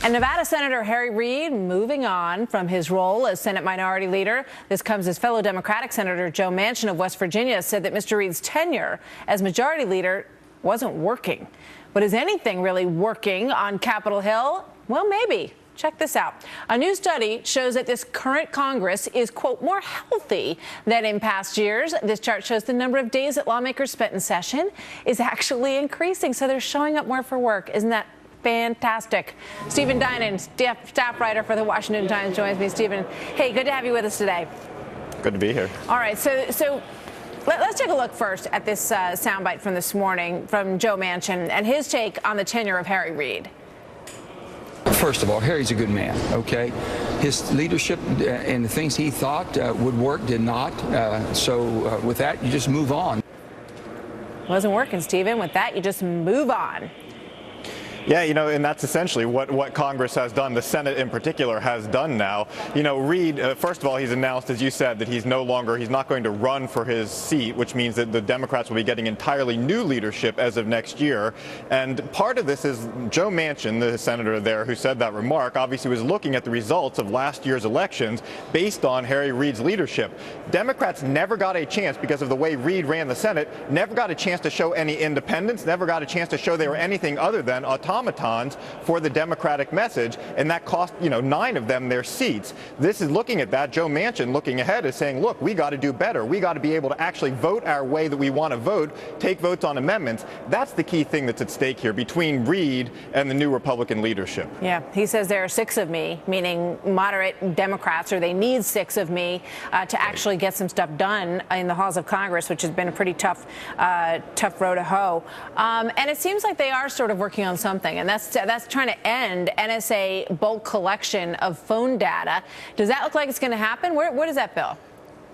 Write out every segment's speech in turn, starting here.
And Nevada Senator Harry Reid moving on from his role as Senate Minority Leader. This comes as fellow Democratic Senator Sen Manchin of West Virginia said that Mr. Reid's tenure as Majority Leader wasn't working. But is anything really working on Capitol Hill? Well, maybe. Check this out. A new study shows that this current Congress is, quote, more healthy than in past years. This chart shows the number of days that lawmakers spent in session is actually increasing. So they're showing up more for work. Isn't that fantastic? Stephen Dinan, staff writer for the Washington Times, joins me. Stephen, hey, good to have you with us today. Good to be here. All right, so let's take a look first at this soundbite from this morning from Sen Manchin and his take on the tenure of Harry Reid. First of all, Harry's a good man, okay? His leadership and the things he thought would work did not. So with that, you just move on. Wasn't working, Stephen. With that, you just move on. Yeah, and that's essentially what Congress has done, the Senate in particular has done now. Reid, first of all, he's announced, as you said, that he's not going to run for his seat, which means that the Democrats will be getting entirely new leadership as of next year. And part of this is Sen Manchin, the senator there who said that remark, obviously was looking at the results of last year's elections based on Harry Reid's leadership. Democrats never got a chance, because of the way Reid ran the Senate, never got a chance to show any independence, never got a chance to show they were anything other than automatons for the Democratic message, and that cost 9 of them their seats. This is looking at that. Sen Manchin, looking ahead, is saying, look, we got to do better. We got to be able to actually vote our way that we want to vote, take votes on amendments. That's the key thing that's at stake here between Reid and the new Republican leadership. Yeah, he says there are 6 of me, meaning moderate Democrats, or they need 6 of me to actually get some stuff done in the halls of Congress, which has been a pretty tough row to hoe. And it seems like they are sort of working on something. And that's trying to end NSA bulk collection of phone data. Does that look like it's going to happen? What is that bill?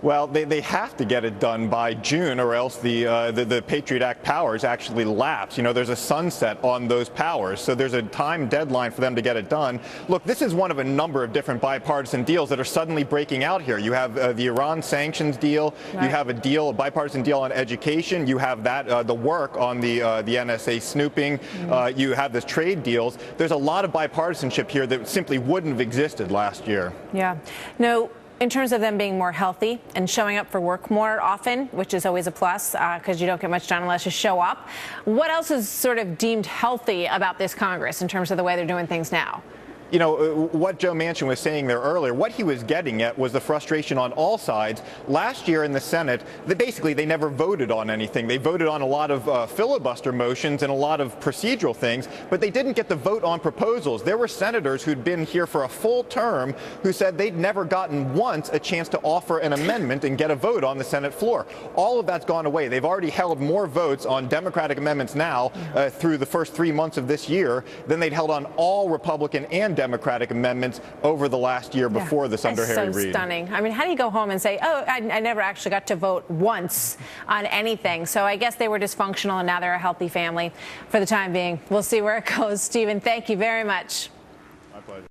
Well, they have to get it done by June, or else the Patriot Act powers actually lapse. There's a sunset on those powers, so there's a time deadline for them to get it done. Look, this is one of a number of different bipartisan deals that are suddenly breaking out here. You have the Iran sanctions deal. Right. You have a bipartisan deal on education. You have the work on the NSA snooping. Mm-hmm. You have this trade deals. There's a lot of bipartisanship here that simply wouldn't have existed last year. Yeah. No. In terms of them being more healthy and showing up for work more often, which is always a plus because you don't get much done unless you show up. What else is sort of deemed healthy about this Congress in terms of the way they're doing things now? What Sen Manchin was saying there earlier, what he was getting at was the frustration on all sides. Last year in the Senate, they never voted on anything. They voted on a lot of filibuster motions and a lot of procedural things, but they didn't get the vote on proposals. There were senators who'd been here for a full term who said they'd never gotten once a chance to offer an amendment and get a vote on the Senate floor. All of that's gone away. They've already held more votes on Democratic amendments now through the first 3 months of this year than they'd held on all Republican and Democratic amendments over the last year before this under Harry Reid. So stunning. I mean, how do you go home and say, oh, I never actually got to vote once on anything? So I guess they were dysfunctional, and now they're a healthy family for the time being. We'll see where it goes. Stephen, thank you very much. My pleasure.